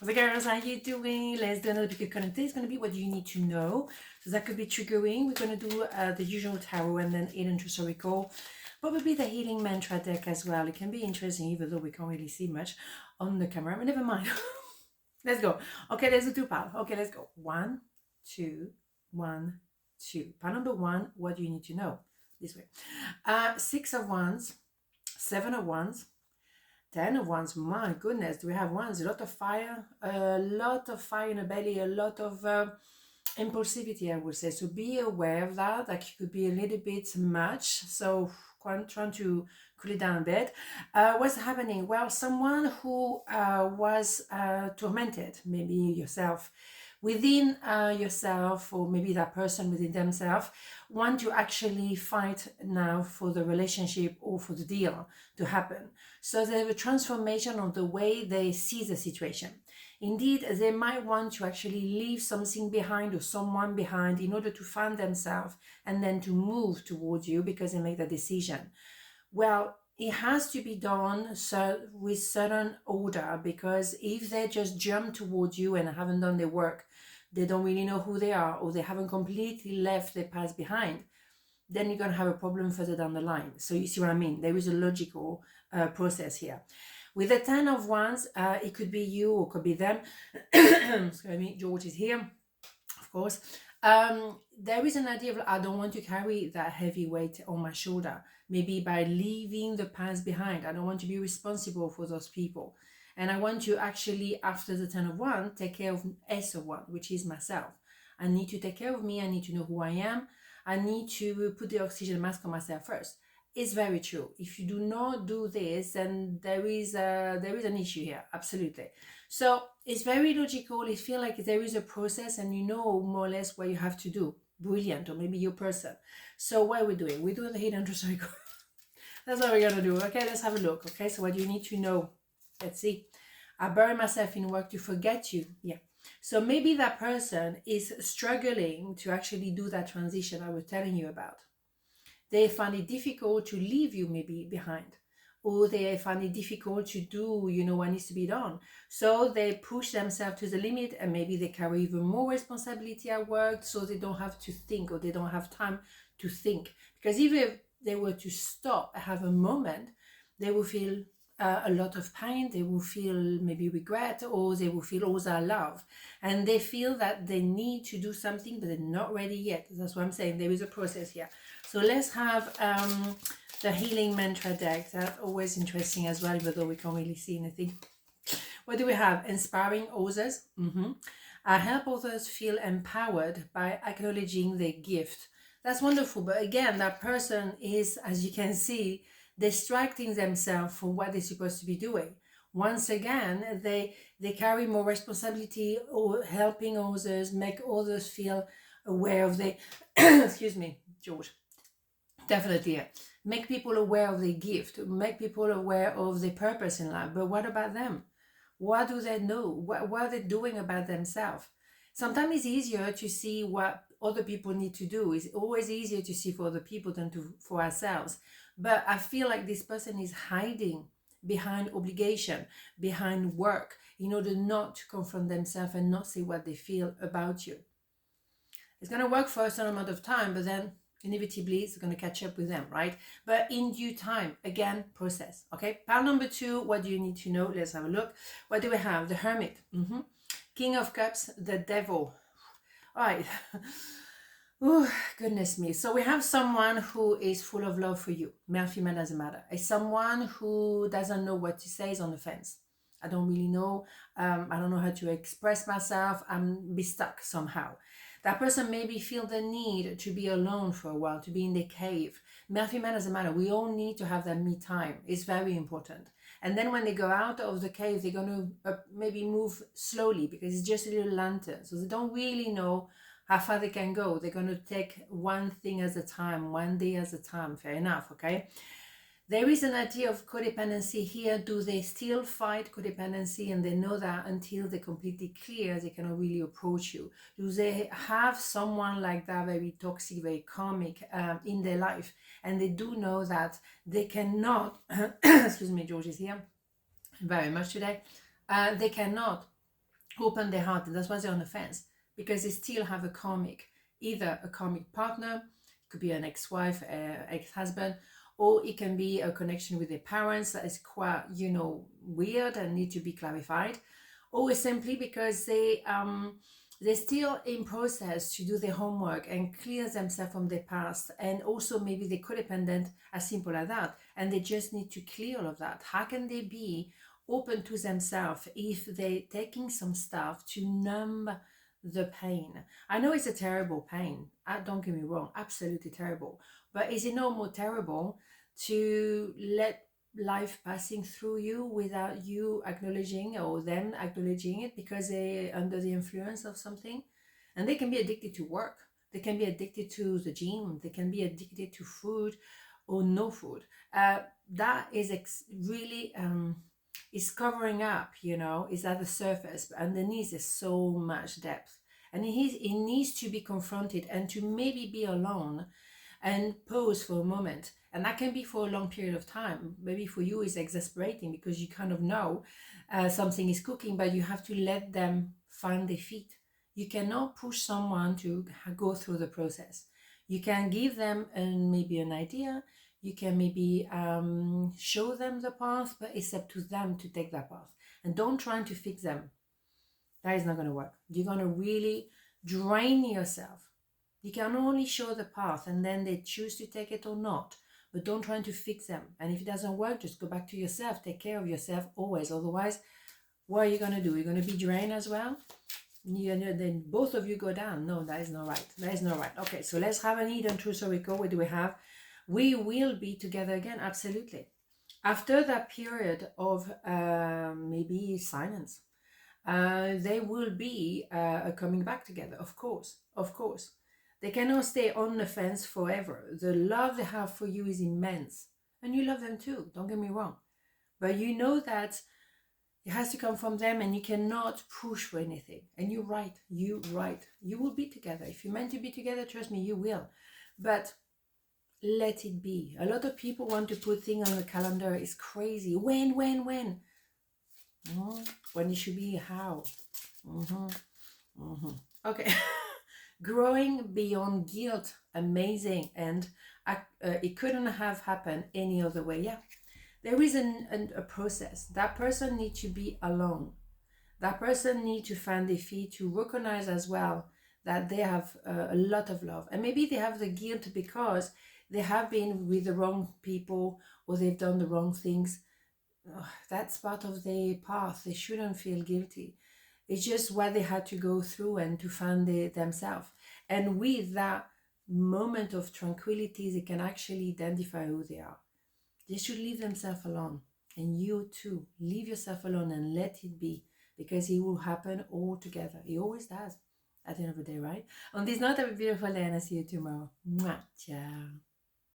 So girls, how you doing? Let's do another pick current. Today is going to be what you need to know. So that could be triggering. We're going to do the usual tarot and then Eden Recall. Probably the healing mantra deck as well. It can be interesting even though we can't really see much on the camera. But never mind. Let's go. Okay, let's do two piles. Okay, let's go. 1, 2, 1, 2. Pile number 1, what do you need to know? This way. 6 of Wands, 7 of Wands, 10 of Wands. My goodness, do we have Wands? A lot of fire in the belly, a lot of impulsivity, I would say. So be aware of that. Like it could be a little bit much. So trying to cool it down a bit. What's happening? Well, someone who was tormented, maybe yourself, within yourself, or maybe that person within themselves, want to actually fight now for the relationship or for the deal to happen. So they have a transformation of the way they see the situation. Indeed, they might want to actually leave something behind or someone behind in order to find themselves and then to move towards you because they make the decision. Well, it has to be done with certain order, because if they just jump towards you and haven't done their work, they don't really know who they are, or they haven't completely left their past behind, then you're going to have a problem further down the line. So you see what I mean? There is a logical process here. With the 10 of Wands, it could be you or could be them. Excuse me, George is here, of course. There is an idea of, I don't want to carry that heavy weight on my shoulder. Maybe by leaving the past behind, I don't want to be responsible for those people. And I want to actually, after the 10 of Wands, take care of S of Wands, which is myself. I need to take care of me. I need to know who I am. I need to put the oxygen mask on myself first. It's very true. If you do not do this, then there is an issue here. Absolutely. So it's very logical. It feels like there is a process and you know more or less what you have to do. Brilliant. Or maybe your person. So what are we doing? We're doing the hidden cycle. That's what we're going to do. Okay, let's have a look. Okay, so what do you need to know? Let's see. I bury myself in work to forget you. Yeah. So maybe that person is struggling to actually do that transition I was telling you about. They find it difficult to leave you maybe behind, or they find it difficult to do, what needs to be done. So they push themselves to the limit, and maybe they carry even more responsibility at work, so they don't have to think, or they don't have time to think. Because if they were to stop, have a moment, they will feel a lot of pain, they will feel maybe regret, or they will feel all that love. And they feel that they need to do something, but they're not ready yet. That's what I'm saying. There is a process here. So let's have the healing mantra deck. That's always interesting as well, even though we can't really see anything. What do we have? Inspiring others. I help others feel empowered by acknowledging their gift. That's wonderful. But again, that person is, as you can see, distracting themselves from what they're supposed to be doing. Once again, they carry more responsibility, or helping others, make others feel aware of their excuse me, George. Definitely, yeah. Make people aware of their gift, make people aware of their purpose in life. But what about them? What do they know? What are they doing about themselves? Sometimes it's easier to see what other people need to do. It's always easier to see for other people than for ourselves. But I feel like this person is hiding behind obligation, behind work, in order not to confront themselves and not say what they feel about you. It's going to work for a certain amount of time, but then inevitably it's going to catch up with them, right? But in due time, again, process. Okay, pile number 2, what do you need to know? Let's have a look. What do we have? The Hermit, King of Cups, the Devil. All right. Oh, goodness me. So we have someone who is full of love for you. Male, female, doesn't matter. It's someone who doesn't know what to say, is on the fence. I don't really know. I don't know how to express myself. I'm be stuck somehow. That person maybe feel the need to be alone for a while, to be in the cave. Male, female, doesn't matter. We all need to have that me time. It's very important. And then when they go out of the cave, they're going to maybe move slowly, because it's just a little lantern. So they don't really know how far they can go. They're going to take one thing at a time, one day at a time. Fair enough, okay? There is an idea of codependency here. Do they still fight codependency, and they know that until they're completely clear, they cannot really approach you? Do they have someone like that, very toxic, very karmic in their life, and they do know that they cannot, excuse me, George is here very much today, they cannot open their heart, and that's why they're on the fence, because they still have a karmic, either a karmic partner, it could be an ex-wife, ex-husband, or it can be a connection with their parents that is quite, you know, weird and need to be clarified, or simply because they're still in process to do their homework and clear themselves from their past, and also maybe they're codependent, as simple as that, and they just need to clear all of that. How can they be open to themselves if they're taking some stuff to numb the pain? I know it's a terrible pain, don't get me wrong, absolutely terrible, but is it no more terrible to let life passing through you without you acknowledging or them acknowledging it because they're under the influence of something? And they can be addicted to work, they can be addicted to the gym, they can be addicted to food or no food. That is really is covering up, you know, is at the surface, but underneath there's so much depth, and it needs to be confronted and to maybe be alone and pause for a moment. And that can be for a long period of time. Maybe for you it's exasperating because you kind of know something is cooking, but you have to let them find their feet. You cannot push someone to go through the process. You can give them maybe an idea, you can maybe show them the path, but it's up to them to take that path. And don't try to fix them. That is not going to work. You're going to really drain yourself. You can only show the path, and then they choose to take it or not. But don't try to fix them. And if it doesn't work, just go back to yourself. Take care of yourself always. Otherwise, what are you going to do? You're going to be drained as well? Then both of you go down. No, that is not right. That is not right. Okay, so let's have an hidden truth recall. What do we have? We will be together again. Absolutely. After that period of maybe silence, they will be coming back together. Of course. Of course. They cannot stay on the fence forever. The love they have for you is immense. And you love them too, don't get me wrong. But you know that it has to come from them, and you cannot push for anything. And you're right, you will be together. If you're meant to be together, trust me, you will. But let it be. A lot of people want to put things on the calendar. It's crazy. When? When it should be how. Okay. Growing beyond guilt, amazing, and it couldn't have happened any other way. Yeah, there is a process. That person needs to be alone. That person needs to find their feet, to recognize as well that they have a lot of love, and maybe they have the guilt because they have been with the wrong people or they've done the wrong things. That's part of their path. They shouldn't feel guilty. It's just what they had to go through and to find themselves. And with that moment of tranquility, they can actually identify who they are. They should leave themselves alone. And you too, leave yourself alone and let it be, because it will happen all together. It always does at the end of the day, right? On this note, have a beautiful day, and I'll see you tomorrow. Mwah. Ciao.